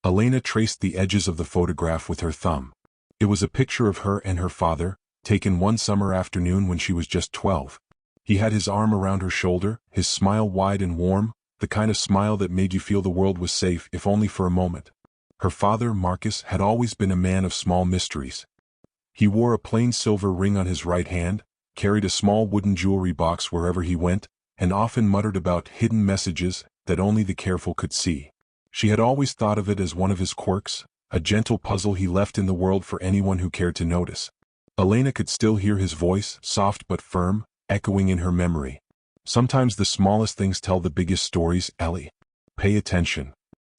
Elena traced the edges of the photograph with her thumb. It was a picture of her and her father, taken one summer afternoon when she was just 12. He had his arm around her shoulder, his smile wide and warm, the kind of smile that made you feel the world was safe if only for a moment. Her father, Marcus, had always been a man of small mysteries. He wore a plain silver ring on his right hand, carried a small wooden jewelry box wherever he went, and often muttered about hidden messages that only the careful could see. She had always thought of it as one of his quirks, a gentle puzzle he left in the world for anyone who cared to notice. Elena could still hear his voice, soft but firm, echoing in her memory. Sometimes the smallest things tell the biggest stories, Ellie. Pay attention.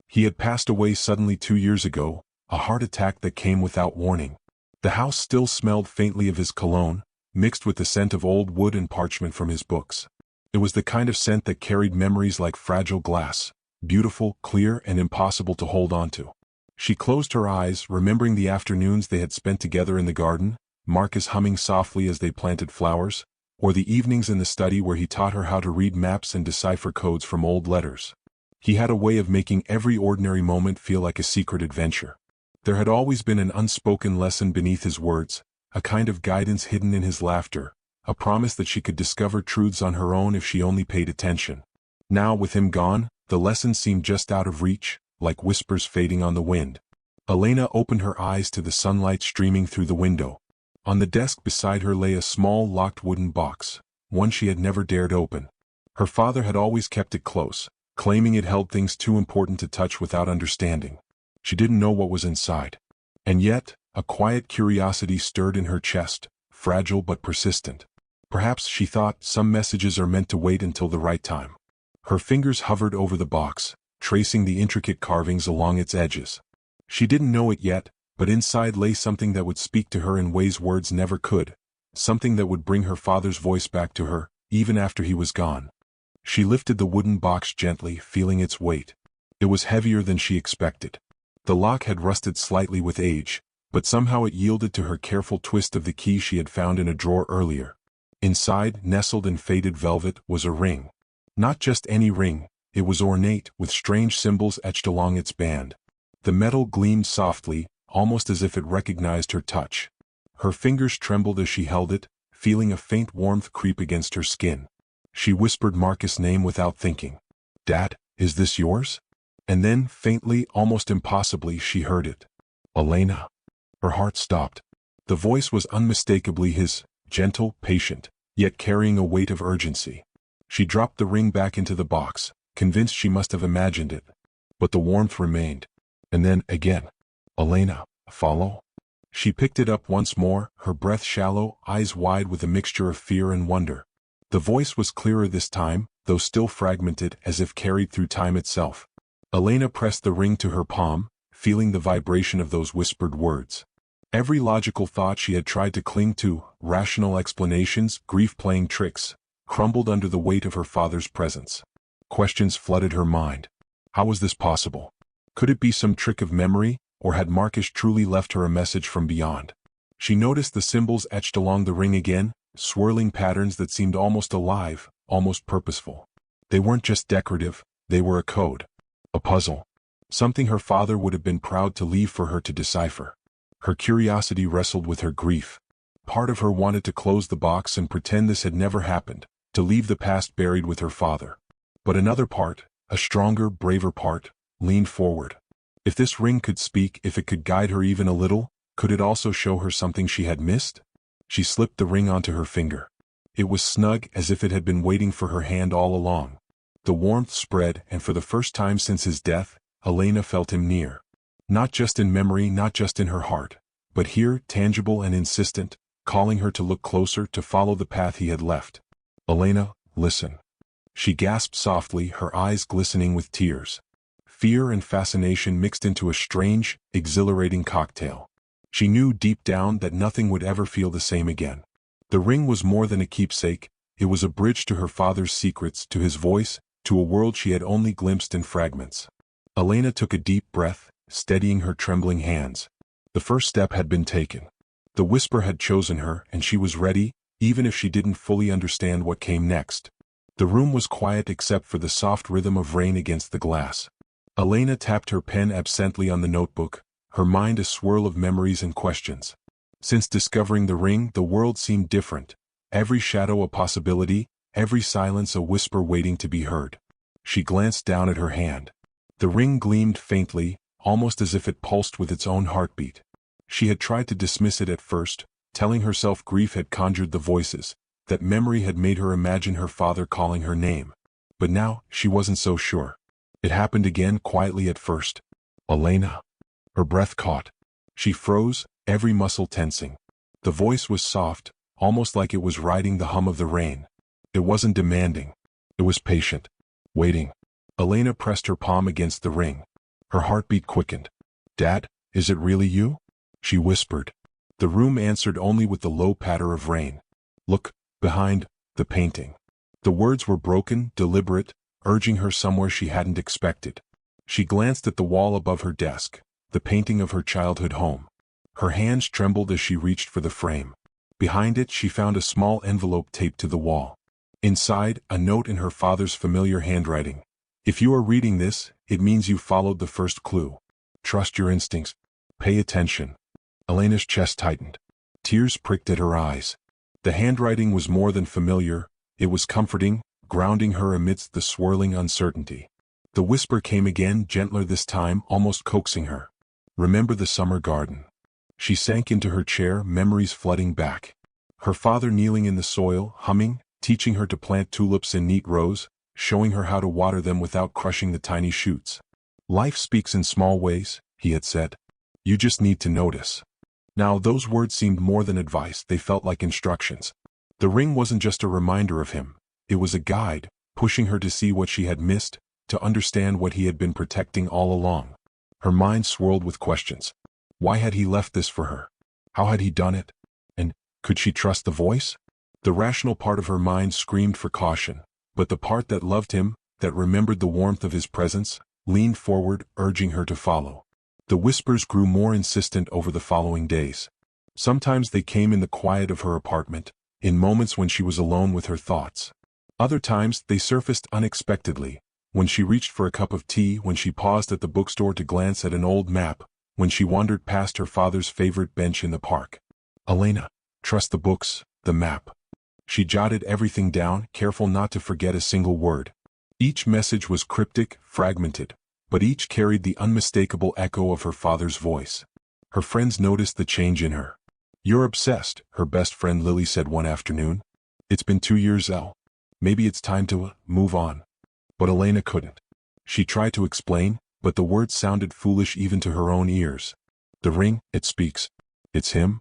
He had passed away suddenly 2 years ago, a heart attack that came without warning. The house still smelled faintly of his cologne, mixed with the scent of old wood and parchment from his books. It was the kind of scent that carried memories like fragile glass, beautiful, clear, and impossible to hold on to. She closed her eyes, remembering the afternoons they had spent together in the garden, Marcus humming softly as they planted flowers, or the evenings in the study where he taught her how to read maps and decipher codes from old letters. He had a way of making every ordinary moment feel like a secret adventure. There had always been an unspoken lesson beneath his words, a kind of guidance hidden in his laughter, a promise that she could discover truths on her own if she only paid attention. Now, with him gone, the lesson seemed just out of reach, like whispers fading on the wind. Elena opened her eyes to the sunlight streaming through the window. On the desk beside her lay a small locked wooden box, one she had never dared open. Her father had always kept it close, claiming it held things too important to touch without understanding. She didn't know what was inside. And yet, a quiet curiosity stirred in her chest, fragile but persistent. Perhaps, she thought, some messages are meant to wait until the right time. Her fingers hovered over the box, tracing the intricate carvings along its edges. She didn't know it yet, but inside lay something that would speak to her in ways words never could, something that would bring her father's voice back to her, even after he was gone. She lifted the wooden box gently, feeling its weight. It was heavier than she expected. The lock had rusted slightly with age, but somehow it yielded to her careful twist of the key she had found in a drawer earlier. Inside, nestled in faded velvet, was a ring. Not just any ring, it was ornate, with strange symbols etched along its band. The metal gleamed softly, almost as if it recognized her touch. Her fingers trembled as she held it, feeling a faint warmth creep against her skin. She whispered Marcus' name without thinking. "Dad, is this yours?" And then, faintly, almost impossibly, she heard it. "Elena." Her heart stopped. The voice was unmistakably his, gentle, patient, yet carrying a weight of urgency. She dropped the ring back into the box, convinced she must have imagined it. But the warmth remained. And then, again. "Elena, follow?" She picked it up once more, her breath shallow, eyes wide with a mixture of fear and wonder. The voice was clearer this time, though still fragmented, as if carried through time itself. Elena pressed the ring to her palm, feeling the vibration of those whispered words. Every logical thought she had tried to cling to, rational explanations, grief playing tricks, crumbled under the weight of her father's presence. Questions flooded her mind. How was this possible? Could it be some trick of memory, or had Marcus truly left her a message from beyond? She noticed the symbols etched along the ring again, swirling patterns that seemed almost alive, almost purposeful. They weren't just decorative, they were a code. A puzzle. Something her father would have been proud to leave for her to decipher. Her curiosity wrestled with her grief. Part of her wanted to close the box and pretend this had never happened, to leave the past buried with her father. But another part, a stronger, braver part, leaned forward. If this ring could speak, if it could guide her even a little, could it also show her something she had missed? She slipped the ring onto her finger. It was snug, as if it had been waiting for her hand all along. The warmth spread, and for the first time since his death, Elena felt him near. Not just in memory, not just in her heart, but here, tangible and insistent, calling her to look closer, to follow the path he had left. "Elena, listen." She gasped softly, her eyes glistening with tears. Fear and fascination mixed into a strange, exhilarating cocktail. She knew deep down that nothing would ever feel the same again. The ring was more than a keepsake, it was a bridge to her father's secrets, to his voice, to a world she had only glimpsed in fragments. Elena took a deep breath, steadying her trembling hands. The first step had been taken. The whisper had chosen her, and she was ready, even if she didn't fully understand what came next. The room was quiet except for the soft rhythm of rain against the glass. Elena tapped her pen absently on the notebook, her mind a swirl of memories and questions. Since discovering the ring, the world seemed different. Every shadow a possibility, every silence a whisper waiting to be heard. She glanced down at her hand. The ring gleamed faintly, almost as if it pulsed with its own heartbeat. She had tried to dismiss it at first, telling herself grief had conjured the voices, that memory had made her imagine her father calling her name. But now, she wasn't so sure. It happened again quietly at first. Elena. Her breath caught. She froze, every muscle tensing. The voice was soft, almost like it was riding the hum of the rain. It wasn't demanding. It was patient. Waiting. Elena pressed her palm against the ring. Her heartbeat quickened. Dad, is it really you? She whispered. The room answered only with the low patter of rain. Look, behind, the painting. The words were broken, deliberate, urging her somewhere she hadn't expected. She glanced at the wall above her desk, the painting of her childhood home. Her hands trembled as she reached for the frame. Behind it she found a small envelope taped to the wall. Inside, a note in her father's familiar handwriting. If you are reading this, it means you followed the first clue. Trust your instincts. Pay attention. Elena's chest tightened. Tears pricked at her eyes. The handwriting was more than familiar, it was comforting, grounding her amidst the swirling uncertainty. The whisper came again, gentler this time, almost coaxing her. Remember the summer garden. She sank into her chair, memories flooding back. Her father kneeling in the soil, humming, teaching her to plant tulips in neat rows, showing her how to water them without crushing the tiny shoots. Life speaks in small ways, he had said. You just need to notice. Now those words seemed more than advice, they felt like instructions. The ring wasn't just a reminder of him, it was a guide, pushing her to see what she had missed, to understand what he had been protecting all along. Her mind swirled with questions. Why had he left this for her? How had he done it? And could she trust the voice? The rational part of her mind screamed for caution, but the part that loved him, that remembered the warmth of his presence, leaned forward, urging her to follow. The whispers grew more insistent over the following days. Sometimes they came in the quiet of her apartment, in moments when she was alone with her thoughts. Other times they surfaced unexpectedly, when she reached for a cup of tea, when she paused at the bookstore to glance at an old map, when she wandered past her father's favorite bench in the park. Elena, trust the books, the map. She jotted everything down, careful not to forget a single word. Each message was cryptic, fragmented, but each carried the unmistakable echo of her father's voice. Her friends noticed the change in her. You're obsessed, her best friend Lily said one afternoon. It's been 2 years, Elle. Maybe it's time to move on. But Elena couldn't. She tried to explain, but the words sounded foolish even to her own ears. The ring, it speaks. It's him?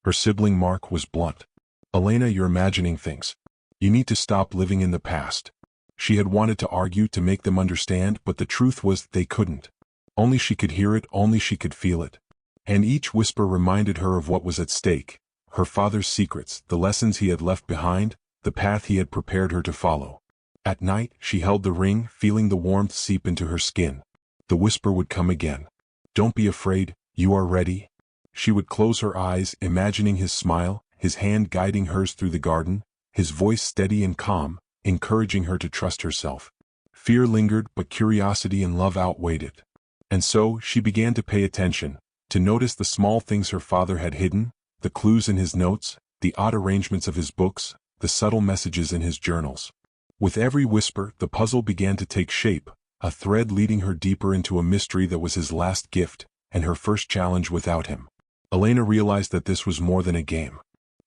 Her sibling Mark was blunt. Elena, you're imagining things. You need to stop living in the past. She had wanted to argue to make them understand, but the truth was they couldn't. Only she could hear it, only she could feel it. And each whisper reminded her of what was at stake, her father's secrets, the lessons he had left behind, the path he had prepared her to follow. At night, she held the ring, feeling the warmth seep into her skin. The whisper would come again. Don't be afraid, you are ready. She would close her eyes, imagining his smile, his hand guiding hers through the garden, his voice steady and calm, encouraging her to trust herself. Fear lingered, but curiosity and love outweighed it. And so, she began to pay attention, to notice the small things her father had hidden, the clues in his notes, the odd arrangements of his books, the subtle messages in his journals. With every whisper, the puzzle began to take shape, a thread leading her deeper into a mystery that was his last gift, and her first challenge without him. Elena realized that this was more than a game.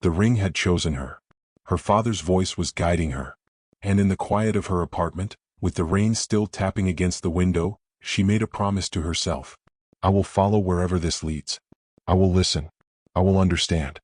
The ring had chosen her. Her father's voice was guiding her. And in the quiet of her apartment, with the rain still tapping against the window, she made a promise to herself. I will follow wherever this leads. I will listen. I will understand.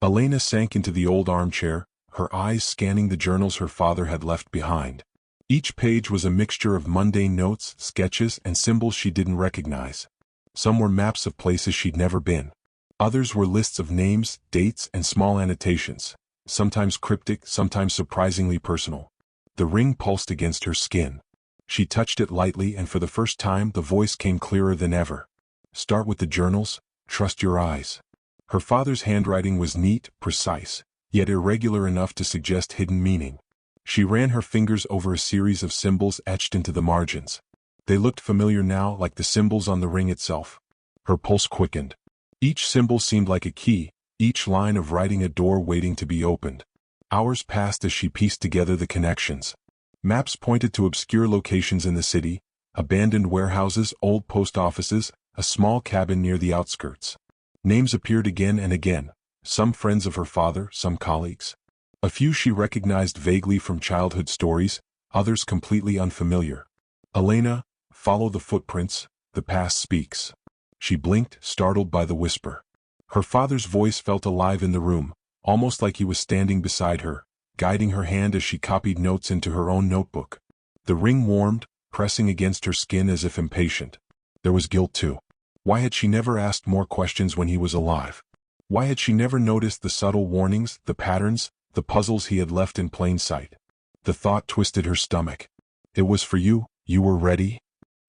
Elena sank into the old armchair, her eyes scanning the journals her father had left behind. Each page was a mixture of mundane notes, sketches, and symbols she didn't recognize. Some were maps of places she'd never been. Others were lists of names, dates, and small annotations, sometimes cryptic, sometimes surprisingly personal. The ring pulsed against her skin. She touched it lightly, and for the first time the voice came clearer than ever. Start with the journals, trust your eyes. Her father's handwriting was neat, precise, yet irregular enough to suggest hidden meaning. She ran her fingers over a series of symbols etched into the margins. They looked familiar now, like the symbols on the ring itself. Her pulse quickened. Each symbol seemed like a key, each line of writing a door waiting to be opened. Hours passed as she pieced together the connections. Maps pointed to obscure locations in the city, abandoned warehouses, old post offices, a small cabin near the outskirts. Names appeared again and again, some friends of her father, some colleagues. A few she recognized vaguely from childhood stories, others completely unfamiliar. Elena, follow the footprints, the past speaks. She blinked, startled by the whisper. Her father's voice felt alive in the room, almost like he was standing beside her, guiding her hand as she copied notes into her own notebook. The ring warmed, pressing against her skin as if impatient. There was guilt too. Why had she never asked more questions when he was alive? Why had she never noticed the subtle warnings, the patterns, the puzzles he had left in plain sight? The thought twisted her stomach. It was for you, you were ready?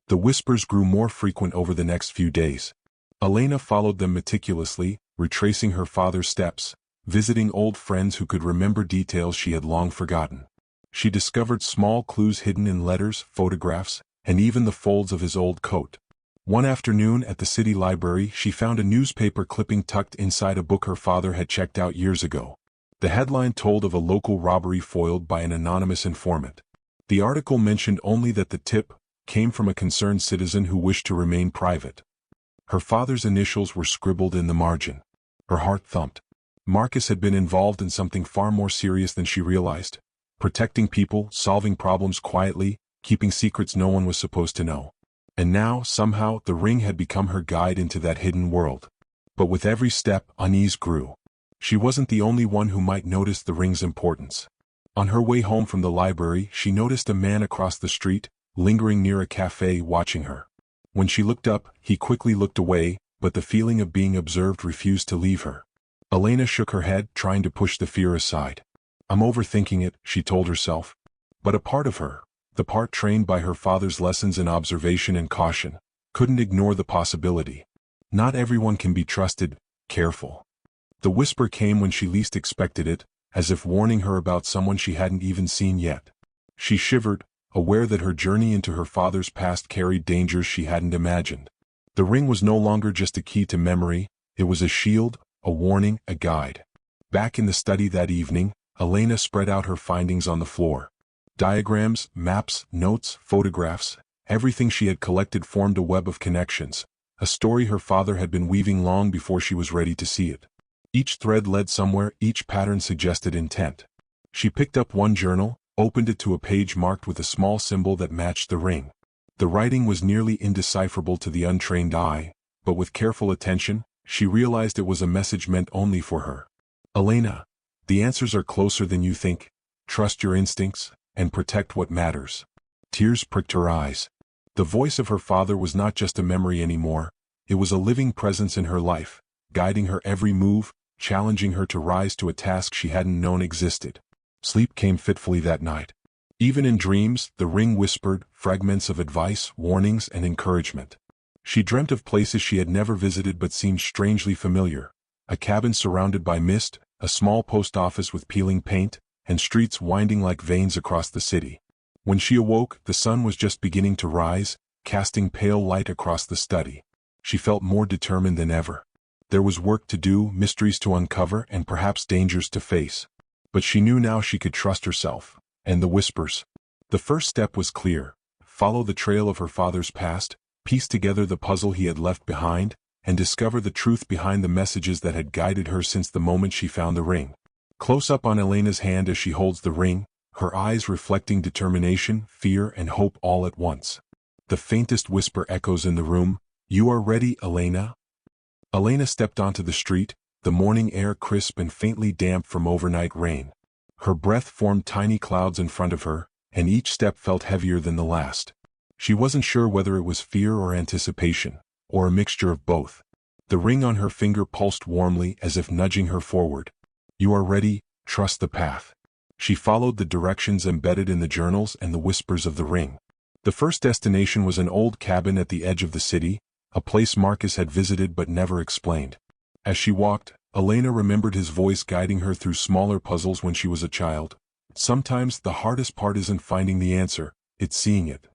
The whispers grew more frequent over the next few days. Elena followed them meticulously, retracing her father's steps, visiting old friends who could remember details she had long forgotten. She discovered small clues hidden in letters, photographs, and even the folds of his old coat. One afternoon at the city library, she found a newspaper clipping tucked inside a book her father had checked out years ago. The headline told of a local robbery foiled by an anonymous informant. The article mentioned only that the tip came from a concerned citizen who wished to remain private. Her father's initials were scribbled in the margin. Her heart thumped. Marcus had been involved in something far more serious than she realized. Protecting people, solving problems quietly, keeping secrets no one was supposed to know. And now, somehow, the ring had become her guide into that hidden world. But with every step, unease grew. She wasn't the only one who might notice the ring's importance. On her way home from the library, she noticed a man across the street, lingering near a cafe, watching her. When she looked up, he quickly looked away, but the feeling of being observed refused to leave her. Elena shook her head, trying to push the fear aside. I'm overthinking it, she told herself. But a part of her, the part trained by her father's lessons in observation and caution, couldn't ignore the possibility. Not everyone can be trusted. Careful. The whisper came when she least expected it, as if warning her about someone she hadn't even seen yet. She shivered, aware that her journey into her father's past carried dangers she hadn't imagined. The ring was no longer just a key to memory, it was a shield, a warning, a guide. Back in the study that evening, Elena spread out her findings on the floor. Diagrams, maps, notes, photographs, everything she had collected formed a web of connections, a story her father had been weaving long before she was ready to see it. Each thread led somewhere, each pattern suggested intent. She picked up one journal, opened it to a page marked with a small symbol that matched the ring. The writing was nearly indecipherable to the untrained eye, but with careful attention, she realized it was a message meant only for her. Elena, the answers are closer than you think. Trust your instincts, and protect what matters. Tears pricked her eyes. The voice of her father was not just a memory anymore, it was a living presence in her life, guiding her every move, challenging her to rise to a task she hadn't known existed. Sleep came fitfully that night. Even in dreams, the ring whispered, fragments of advice, warnings, and encouragement. She dreamt of places she had never visited but seemed strangely familiar. A cabin surrounded by mist, a small post office with peeling paint, and streets winding like veins across the city. When she awoke, the sun was just beginning to rise, casting pale light across the study. She felt more determined than ever. There was work to do, mysteries to uncover, and perhaps dangers to face. But she knew now she could trust herself, and the whispers. The first step was clear. Follow the trail of her father's past, piece together the puzzle he had left behind, and discover the truth behind the messages that had guided her since the moment she found the ring. Close up on Elena's hand as she holds the ring, her eyes reflecting determination, fear, and hope all at once. The faintest whisper echoes in the room, "You are ready, Elena?" Elena stepped onto the street, the morning air crisp and faintly damp from overnight rain. Her breath formed tiny clouds in front of her, and each step felt heavier than the last. She wasn't sure whether it was fear or anticipation, or a mixture of both. The ring on her finger pulsed warmly as if nudging her forward. You are ready, trust the path. She followed the directions embedded in the journals and the whispers of the ring. The first destination was an old cabin at the edge of the city, a place Marcus had visited but never explained. As she walked, Elena remembered his voice guiding her through smaller puzzles when she was a child. Sometimes the hardest part isn't finding the answer, it's seeing it.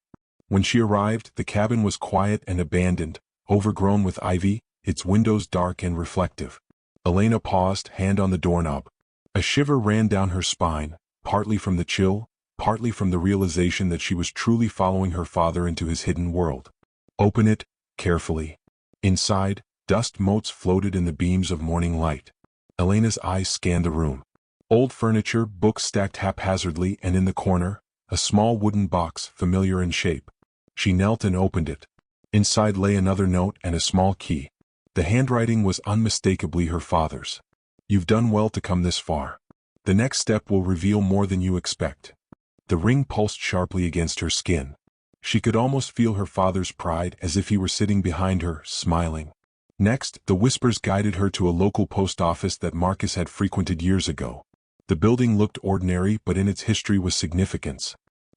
When she arrived, the cabin was quiet and abandoned, overgrown with ivy, its windows dark and reflective. Elena paused, hand on the doorknob. A shiver ran down her spine, partly from the chill, partly from the realization that she was truly following her father into his hidden world. Open it, carefully. Inside, dust motes floated in the beams of morning light. Elena's eyes scanned the room. Old furniture, books stacked haphazardly, and in the corner, a small wooden box, familiar in shape. She knelt and opened it. Inside lay another note and a small key. The handwriting was unmistakably her father's. You've done well to come this far. The next step will reveal more than you expect. The ring pulsed sharply against her skin. She could almost feel her father's pride, as if he were sitting behind her, smiling. Next, the whispers guided her to a local post office that Marcus had frequented years ago. The building looked ordinary, but in its history was significance.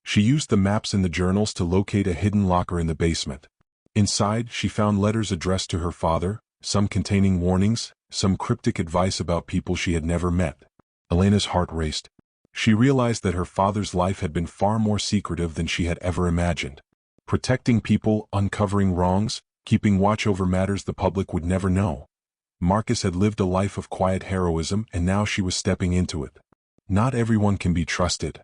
She used the maps in the journals to locate a hidden locker in the basement. Inside, she found letters addressed to her father, some containing warnings, some cryptic advice about people she had never met. Elena's heart raced. She realized that her father's life had been far more secretive than she had ever imagined. Protecting people, uncovering wrongs, keeping watch over matters the public would never know. Marcus had lived a life of quiet heroism, and now she was stepping into it. Not everyone can be trusted.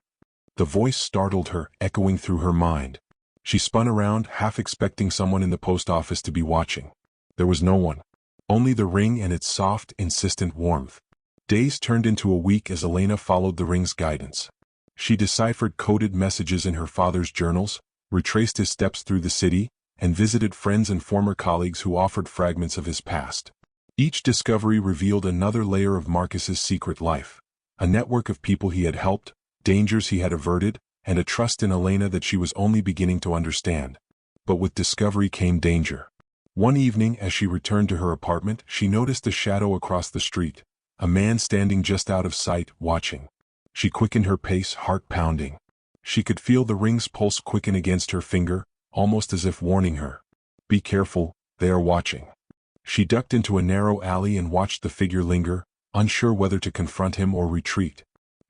The voice startled her, echoing through her mind. She spun around, half expecting someone in the post office to be watching. There was no one. Only the ring and its soft, insistent warmth. Days turned into a week as Elena followed the ring's guidance. She deciphered coded messages in her father's journals, retraced his steps through the city, and visited friends and former colleagues who offered fragments of his past. Each discovery revealed another layer of Marcus's secret life. A network of people he had helped, dangers he had averted, and a trust in Elena that she was only beginning to understand. But with discovery came danger. One evening, as she returned to her apartment, she noticed a shadow across the street. A man standing just out of sight, watching. She quickened her pace, heart pounding. She could feel the ring's pulse quicken against her finger, almost as if warning her. Be careful, they are watching. She ducked into a narrow alley and watched the figure linger, unsure whether to confront him or retreat.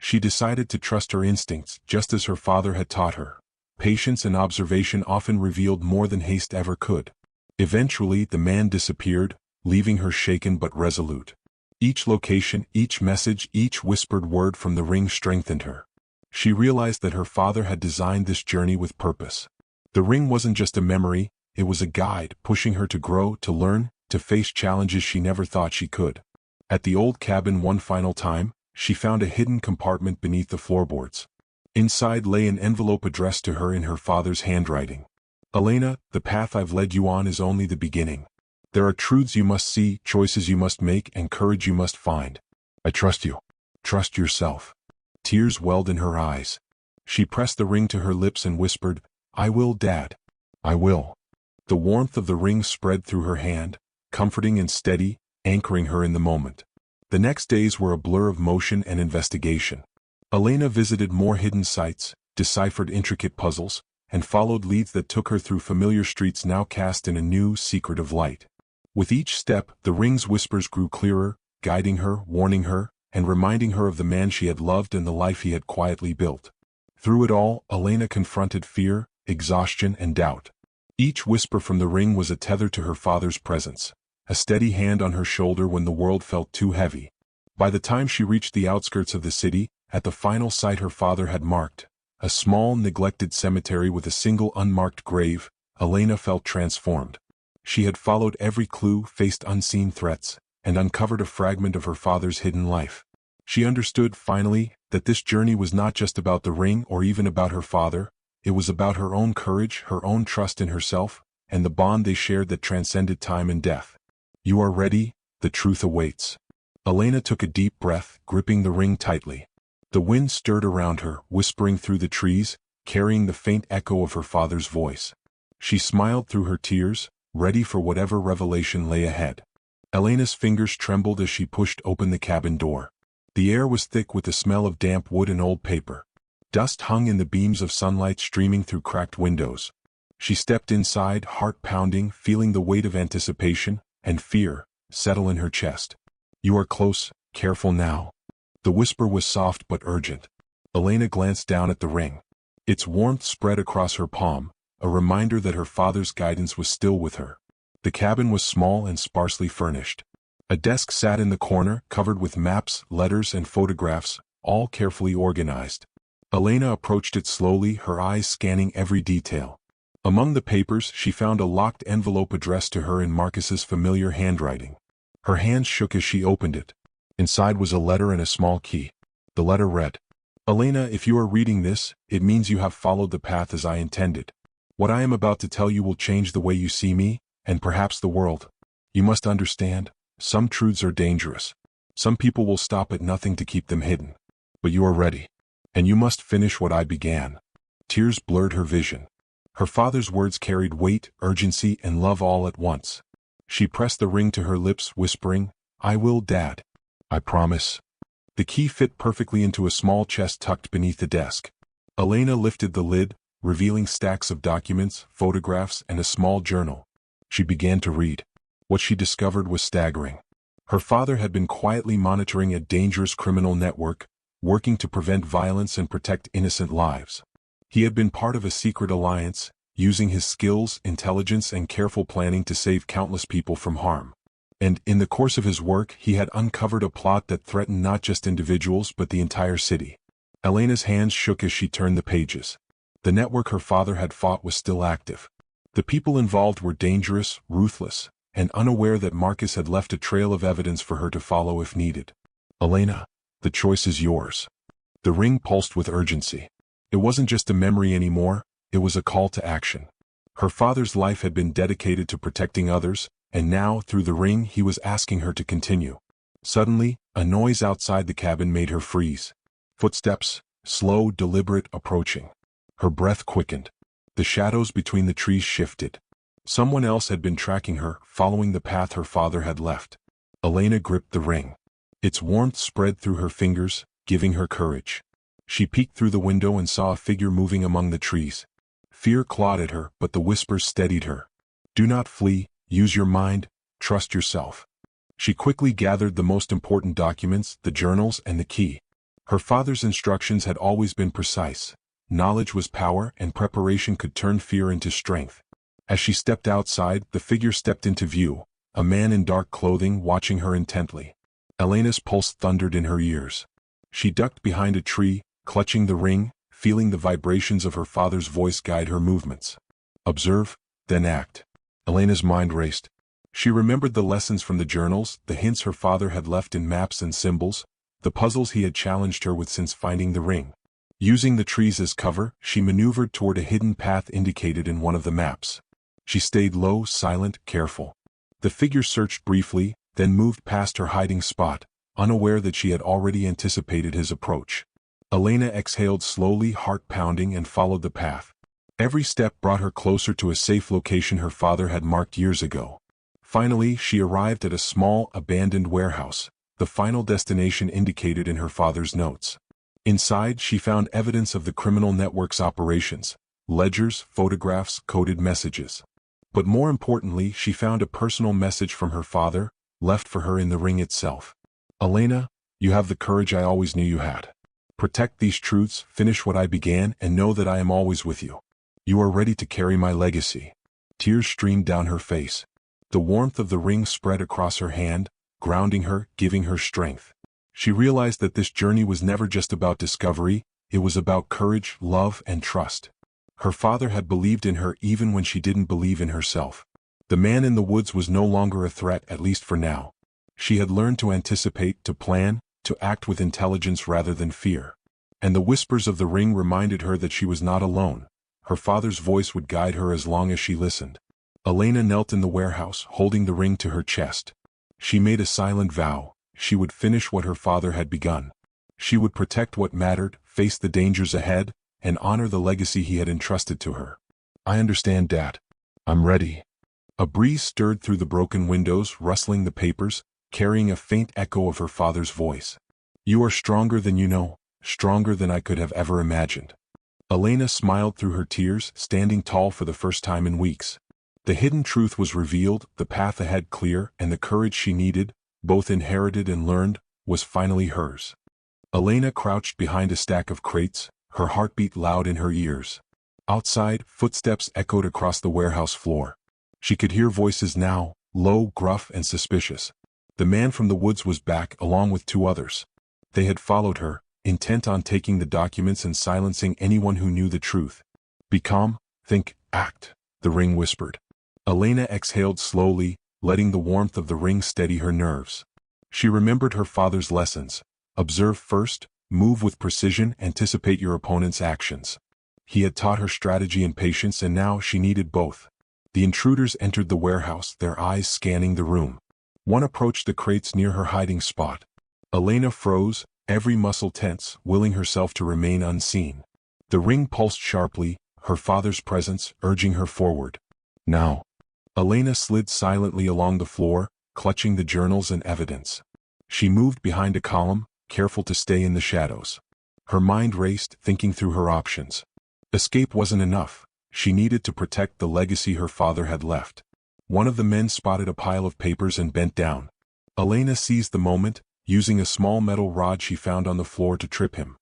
She decided to trust her instincts, just as her father had taught her. Patience and observation often revealed more than haste ever could. Eventually, the man disappeared, leaving her shaken but resolute. Each location, each message, each whispered word from the ring strengthened her. She realized that her father had designed this journey with purpose. The ring wasn't just a memory, it was a guide, pushing her to grow, to learn, to face challenges she never thought she could. At the old cabin one final time, she found a hidden compartment beneath the floorboards. Inside lay an envelope addressed to her in her father's handwriting. Elena, the path I've led you on is only the beginning. There are truths you must see, choices you must make, and courage you must find. I trust you. Trust yourself. Tears welled in her eyes. She pressed the ring to her lips and whispered, I will, Dad. I will. The warmth of the ring spread through her hand, comforting and steady, anchoring her in the moment. The next days were a blur of motion and investigation. Elena visited more hidden sites, deciphered intricate puzzles, and followed leads that took her through familiar streets now cast in a new, secretive light. With each step, the ring's whispers grew clearer, guiding her, warning her, and reminding her of the man she had loved and the life he had quietly built. Through it all, Elena confronted fear, exhaustion, and doubt. Each whisper from the ring was a tether to her father's presence, a steady hand on her shoulder when the world felt too heavy. By the time she reached the outskirts of the city, at the final site her father had marked, a small, neglected cemetery with a single unmarked grave, Elena felt transformed. She had followed every clue, faced unseen threats, and uncovered a fragment of her father's hidden life. She understood, finally, that this journey was not just about the ring or even about her father. It was about her own courage, her own trust in herself, and the bond they shared that transcended time and death. You are ready, the truth awaits. Elena took a deep breath, gripping the ring tightly. The wind stirred around her, whispering through the trees, carrying the faint echo of her father's voice. She smiled through her tears, ready for whatever revelation lay ahead. Elena's fingers trembled as she pushed open the cabin door. The air was thick with the smell of damp wood and old paper. Dust hung in the beams of sunlight streaming through cracked windows. She stepped inside, heart pounding, feeling the weight of anticipation and fear settle in her chest. You are close, careful now. The whisper was soft but urgent. Elena glanced down at the ring. Its warmth spread across her palm, a reminder that her father's guidance was still with her. The cabin was small and sparsely furnished. A desk sat in the corner, covered with maps, letters, and photographs, all carefully organized. Elena approached it slowly, her eyes scanning every detail. Among the papers, she found a locked envelope addressed to her in Marcus's familiar handwriting. Her hands shook as she opened it. Inside was a letter and a small key. The letter read, "Elena, if you are reading this, it means you have followed the path as I intended. What I am about to tell you will change the way you see me, and perhaps the world. You must understand, some truths are dangerous. Some people will stop at nothing to keep them hidden. But you are ready. And you must finish what I began." Tears blurred her vision. Her father's words carried weight, urgency, and love all at once. She pressed the ring to her lips, whispering, "I will, Dad. I promise." The key fit perfectly into a small chest tucked beneath the desk. Elena lifted the lid, revealing stacks of documents, photographs, and a small journal. She began to read. What she discovered was staggering. Her father had been quietly monitoring a dangerous criminal network, working to prevent violence and protect innocent lives. He had been part of a secret alliance, using his skills, intelligence, and careful planning to save countless people from harm. And, in the course of his work, he had uncovered a plot that threatened not just individuals but the entire city. Elena's hands shook as she turned the pages. The network her father had fought was still active. The people involved were dangerous, ruthless, and unaware that Marcus had left a trail of evidence for her to follow if needed. "Elena, the choice is yours." The ring pulsed with urgency. It wasn't just a memory anymore, it was a call to action. Her father's life had been dedicated to protecting others, and now, through the ring, he was asking her to continue. Suddenly, a noise outside the cabin made her freeze. Footsteps, slow, deliberate, approaching. Her breath quickened. The shadows between the trees shifted. Someone else had been tracking her, following the path her father had left. Elena gripped the ring. Its warmth spread through her fingers, giving her courage. She peeked through the window and saw a figure moving among the trees. Fear clawed at her, but the whispers steadied her. "Do not flee, use your mind, trust yourself." She quickly gathered the most important documents, the journals, and the key. Her father's instructions had always been precise. Knowledge was power, and preparation could turn fear into strength. As she stepped outside, the figure stepped into view, a man in dark clothing watching her intently. Elena's pulse thundered in her ears. She ducked behind a tree, clutching the ring, feeling the vibrations of her father's voice guide her movements. "Observe, then act." Elena's mind raced. She remembered the lessons from the journals, the hints her father had left in maps and symbols, the puzzles he had challenged her with since finding the ring. Using the trees as cover, she maneuvered toward a hidden path indicated in one of the maps. She stayed low, silent, careful. The figure searched briefly, then moved past her hiding spot, unaware that she had already anticipated his approach. Elena exhaled slowly, heart pounding, and followed the path. Every step brought her closer to a safe location her father had marked years ago. Finally, she arrived at a small, abandoned warehouse, the final destination indicated in her father's notes. Inside, she found evidence of the criminal network's operations: ledgers, photographs, coded messages. But more importantly, she found a personal message from her father, left for her in the ring itself. "Elena, you have the courage I always knew you had. Protect these truths, finish what I began, and know that I am always with you. You are ready to carry my legacy." Tears streamed down her face. The warmth of the ring spread across her hand, grounding her, giving her strength. She realized that this journey was never just about discovery, it was about courage, love, and trust. Her father had believed in her even when she didn't believe in herself. The man in the woods was no longer a threat, at least for now. She had learned to anticipate, to plan, to act with intelligence rather than fear. And the whispers of the ring reminded her that she was not alone. Her father's voice would guide her as long as she listened. Elena knelt in the warehouse, holding the ring to her chest. She made a silent vow: she would finish what her father had begun. She would protect what mattered, face the dangers ahead, and honor the legacy he had entrusted to her. "I understand, Dad. I'm ready." A breeze stirred through the broken windows, rustling the papers, carrying a faint echo of her father's voice. "You are stronger than you know, stronger than I could have ever imagined." Elena smiled through her tears, standing tall for the first time in weeks. The hidden truth was revealed, the path ahead clear, and the courage she needed, both inherited and learned, was finally hers. Elena crouched behind a stack of crates, her heartbeat loud in her ears. Outside, footsteps echoed across the warehouse floor. She could hear voices now, low, gruff, and suspicious. The man from the woods was back, along with two others. They had followed her, intent on taking the documents and silencing anyone who knew the truth. "Be calm, think, act," the ring whispered. Elena exhaled slowly, letting the warmth of the ring steady her nerves. She remembered her father's lessons. Observe first, move with precision, anticipate your opponent's actions. He had taught her strategy and patience, and now she needed both. The intruders entered the warehouse, their eyes scanning the room. One approached the crates near her hiding spot. Elena froze, every muscle tense, willing herself to remain unseen. The ring pulsed sharply, her father's presence urging her forward. Now. Elena slid silently along the floor, clutching the journals and evidence. She moved behind a column, careful to stay in the shadows. Her mind raced, thinking through her options. Escape wasn't enough. She needed to protect the legacy her father had left. One of the men spotted a pile of papers and bent down. Elena seized the moment, using a small metal rod she found on the floor to trip him.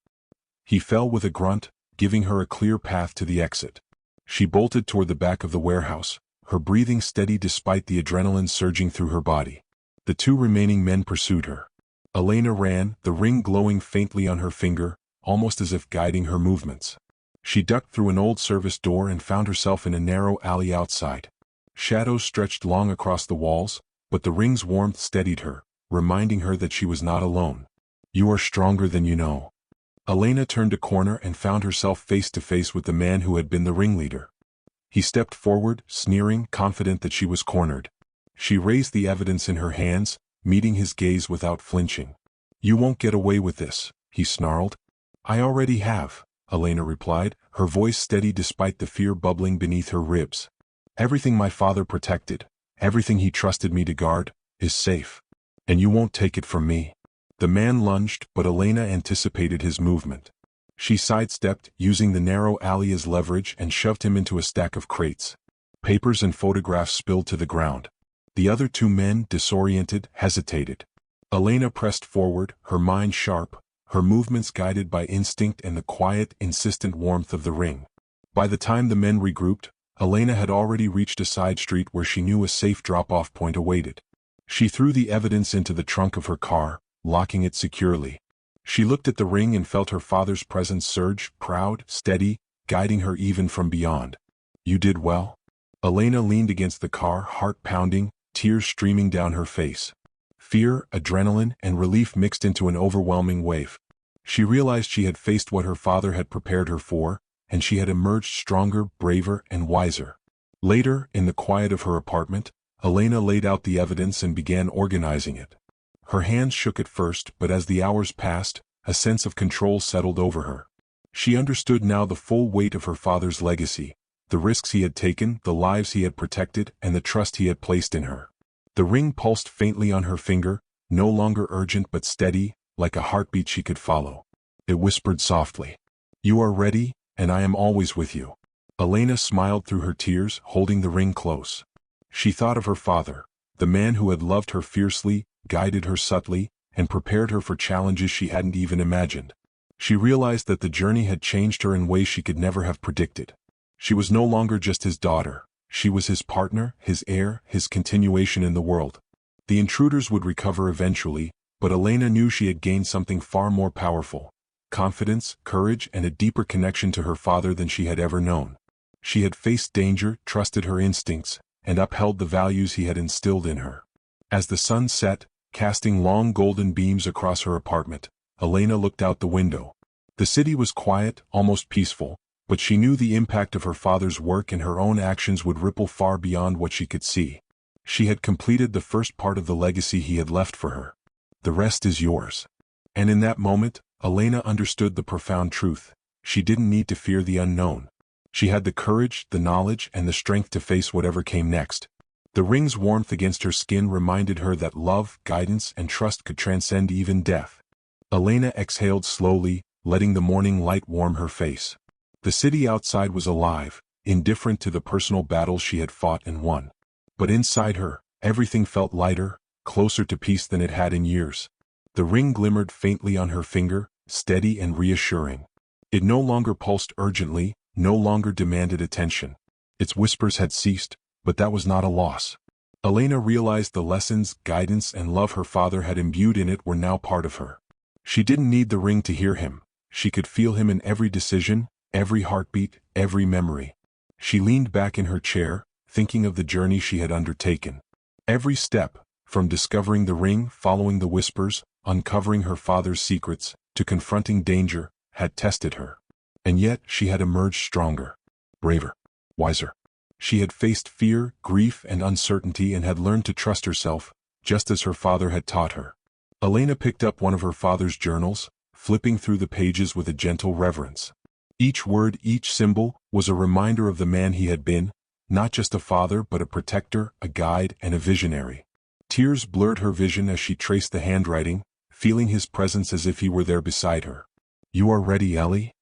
He fell with a grunt, giving her a clear path to the exit. She bolted toward the back of the warehouse, her breathing steady despite the adrenaline surging through her body. The two remaining men pursued her. Elena ran, the ring glowing faintly on her finger, almost as if guiding her movements. She ducked through an old service door and found herself in a narrow alley outside. Shadows stretched long across the walls, but the ring's warmth steadied her, reminding her that she was not alone. "You are stronger than you know." Elena turned a corner and found herself face to face with the man who had been the ringleader. He stepped forward, sneering, confident that she was cornered. She raised the evidence in her hands, meeting his gaze without flinching. "You won't get away with this," he snarled. "I already have," Elena replied, her voice steady despite the fear bubbling beneath her ribs. "Everything my father protected, everything he trusted me to guard, is safe. And you won't take it from me." The man lunged, but Elena anticipated his movement. She sidestepped, using the narrow alley as leverage, and shoved him into a stack of crates. Papers and photographs spilled to the ground. The other two men, disoriented, hesitated. Elena pressed forward, her mind sharp, her movements guided by instinct and the quiet, insistent warmth of the ring. By the time the men regrouped, Elena had already reached a side street where she knew a safe drop-off point awaited. She threw the evidence into the trunk of her car, locking it securely. She looked at the ring and felt her father's presence surge, proud, steady, guiding her even from beyond. "You did well." Elena leaned against the car, heart pounding, tears streaming down her face. Fear, adrenaline, and relief mixed into an overwhelming wave. She realized she had faced what her father had prepared her for, and she had emerged stronger, braver, and wiser. Later, in the quiet of her apartment, Elena laid out the evidence and began organizing it. Her hands shook at first, but as the hours passed, a sense of control settled over her. She understood now the full weight of her father's legacy, the risks he had taken, the lives he had protected, and the trust he had placed in her. The ring pulsed faintly on her finger, no longer urgent but steady, like a heartbeat she could follow. It whispered softly, "You are ready, and I am always with you." Elena smiled through her tears, holding the ring close. She thought of her father, the man who had loved her fiercely, guided her subtly, and prepared her for challenges she hadn't even imagined. She realized that the journey had changed her in ways she could never have predicted. She was no longer just his daughter. She was his partner, his heir, his continuation in the world. The intruders would recover eventually, but Elena knew she had gained something far more powerful: confidence, courage, and a deeper connection to her father than she had ever known. She had faced danger, trusted her instincts, and upheld the values he had instilled in her. As the sun set, casting long golden beams across her apartment, Elena looked out the window. The city was quiet, almost peaceful, but she knew the impact of her father's work and her own actions would ripple far beyond what she could see. She had completed the first part of the legacy he had left for her. The rest is yours. And in that moment, Elena understood the profound truth. She didn't need to fear the unknown. She had the courage, the knowledge, and the strength to face whatever came next. The ring's warmth against her skin reminded her that love, guidance, and trust could transcend even death. Elena exhaled slowly, letting the morning light warm her face. The city outside was alive, indifferent to the personal battles she had fought and won. But inside her, everything felt lighter, closer to peace than it had in years. The ring glimmered faintly on her finger, steady and reassuring. It no longer pulsed urgently, no longer demanded attention. Its whispers had ceased, but that was not a loss. Elena realized the lessons, guidance, and love her father had imbued in it were now part of her. She didn't need the ring to hear him. She could feel him in every decision, every heartbeat, every memory. She leaned back in her chair, thinking of the journey she had undertaken. Every step, from discovering the ring, following the whispers, uncovering her father's secrets, to confronting danger, had tested her. And yet she had emerged stronger, braver, wiser. She had faced fear, grief, and uncertainty and had learned to trust herself, just as her father had taught her. Elena picked up one of her father's journals, flipping through the pages with a gentle reverence. Each word, each symbol, was a reminder of the man he had been, not just a father but a protector, a guide, and a visionary. Tears blurred her vision as she traced the handwriting, feeling his presence as if he were there beside her. "You are ready, Ellie?"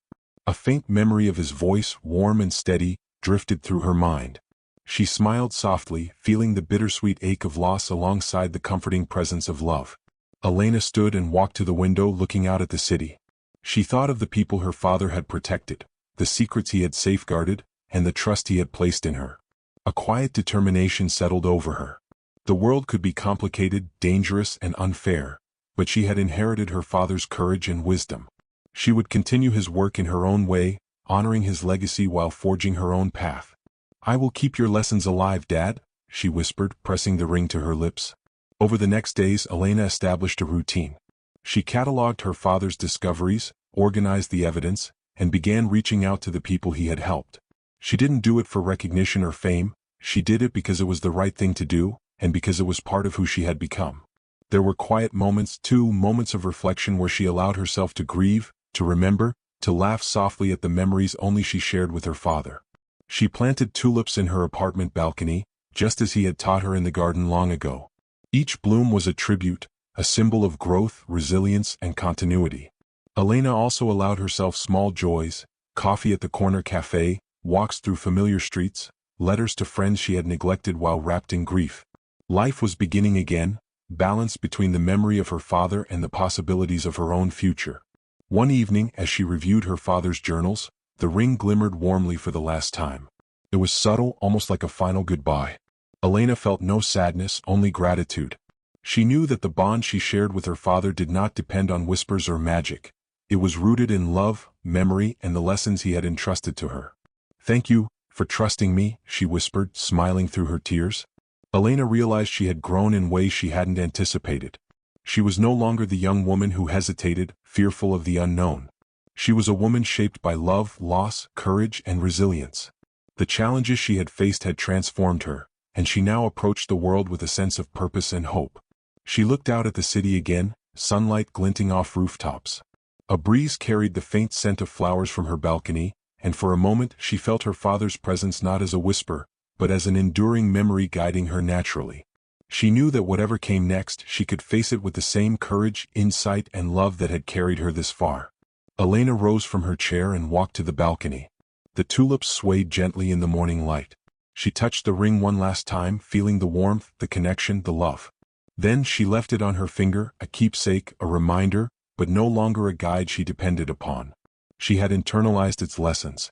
A faint memory of his voice, warm and steady, drifted through her mind. She smiled softly, feeling the bittersweet ache of loss alongside the comforting presence of love. Elena stood and walked to the window, looking out at the city. She thought of the people her father had protected, the secrets he had safeguarded, and the trust he had placed in her. A quiet determination settled over her. The world could be complicated, dangerous, and unfair, but she had inherited her father's courage and wisdom. She would continue his work in her own way, honoring his legacy while forging her own path. "I will keep your lessons alive, Dad," she whispered, pressing the ring to her lips. Over the next days, Elena established a routine. She cataloged her father's discoveries, organized the evidence, and began reaching out to the people he had helped. She didn't do it for recognition or fame. She did it because it was the right thing to do, and because it was part of who she had become. There were quiet moments, too, moments of reflection where she allowed herself to grieve, to remember, to laugh softly at the memories only she shared with her father. She planted tulips in her apartment balcony, just as he had taught her in the garden long ago. Each bloom was a tribute, a symbol of growth, resilience, and continuity. Elena also allowed herself small joys: coffee at the corner cafe, walks through familiar streets, letters to friends she had neglected while wrapped in grief. Life was beginning again, balanced between the memory of her father and the possibilities of her own future. One evening, as she reviewed her father's journals, the ring glimmered warmly for the last time. It was subtle, almost like a final goodbye. Elena felt no sadness, only gratitude. She knew that the bond she shared with her father did not depend on whispers or magic. It was rooted in love, memory, and the lessons he had entrusted to her. "Thank you for trusting me," she whispered, smiling through her tears. Elena realized she had grown in ways she hadn't anticipated. She was no longer the young woman who hesitated, fearful of the unknown. She was a woman shaped by love, loss, courage, and resilience. The challenges she had faced had transformed her, and she now approached the world with a sense of purpose and hope. She looked out at the city again, sunlight glinting off rooftops. A breeze carried the faint scent of flowers from her balcony, and for a moment she felt her father's presence not as a whisper, but as an enduring memory guiding her naturally. She knew that whatever came next, she could face it with the same courage, insight, and love that had carried her this far. Elena rose from her chair and walked to the balcony. The tulips swayed gently in the morning light. She touched the ring one last time, feeling the warmth, the connection, the love. Then she left it on her finger, a keepsake, a reminder, but no longer a guide she depended upon. She had internalized its lessons.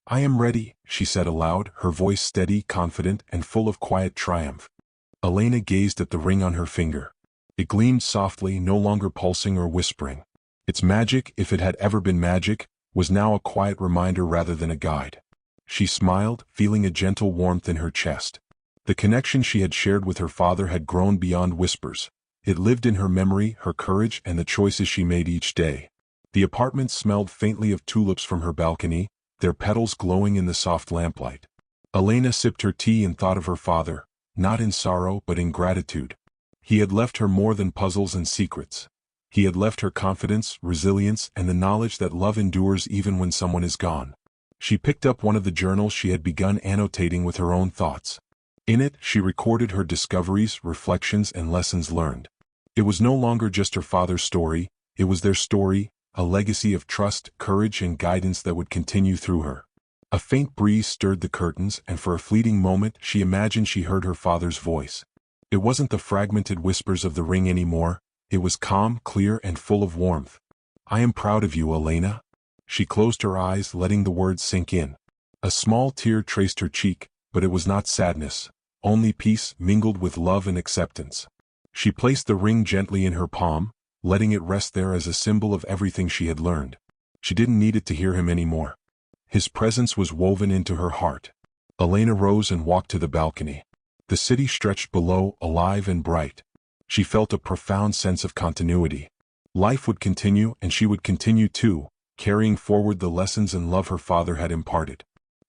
"I am ready," she said aloud, her voice steady, confident, and full of quiet triumph. Elena gazed at the ring on her finger. It gleamed softly, no longer pulsing or whispering. Its magic, if it had ever been magic, was now a quiet reminder rather than a guide. She smiled, feeling a gentle warmth in her chest. The connection she had shared with her father had grown beyond whispers. It lived in her memory, her courage, and the choices she made each day. The apartment smelled faintly of tulips from her balcony, their petals glowing in the soft lamplight. Elena sipped her tea and thought of her father, not in sorrow but in gratitude. He had left her more than puzzles and secrets. He had left her confidence, resilience, and the knowledge that love endures even when someone is gone. She picked up one of the journals she had begun annotating with her own thoughts. In it, she recorded her discoveries, reflections, and lessons learned. It was no longer just her father's story, it was their story, a legacy of trust, courage, and guidance that would continue through her. A faint breeze stirred the curtains, and for a fleeting moment she imagined she heard her father's voice. It wasn't the fragmented whispers of the ring anymore, it was calm, clear, and full of warmth. "I am proud of you, Elena." She closed her eyes, letting the words sink in. A small tear traced her cheek, but it was not sadness, only peace mingled with love and acceptance. She placed the ring gently in her palm, letting it rest there as a symbol of everything she had learned. She didn't need it to hear him anymore. His presence was woven into her heart. Elena rose and walked to the balcony. The city stretched below, alive and bright. She felt a profound sense of continuity. Life would continue, and she would continue too, carrying forward the lessons and love her father had imparted.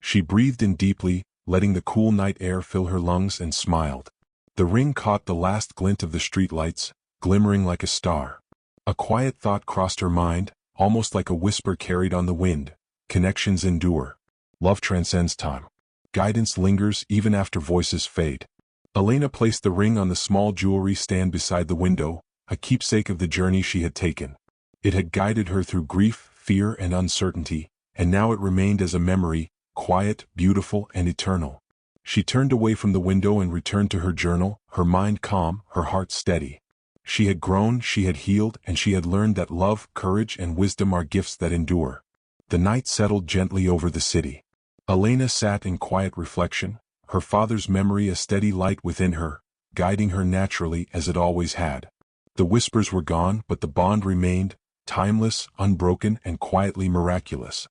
She breathed in deeply, letting the cool night air fill her lungs, and smiled. The ring caught the last glint of the streetlights, glimmering like a star. A quiet thought crossed her mind, almost like a whisper carried on the wind. Connections endure. Love transcends time. Guidance lingers even after voices fade. Elena placed the ring on the small jewelry stand beside the window, a keepsake of the journey she had taken. It had guided her through grief, fear, and uncertainty, and now it remained as a memory, quiet, beautiful, and eternal. She turned away from the window and returned to her journal, her mind calm, her heart steady. She had grown, she had healed, and she had learned that love, courage, and wisdom are gifts that endure. The night settled gently over the city. Elena sat in quiet reflection, her father's memory a steady light within her, guiding her naturally as it always had. The whispers were gone, but the bond remained, timeless, unbroken, and quietly miraculous.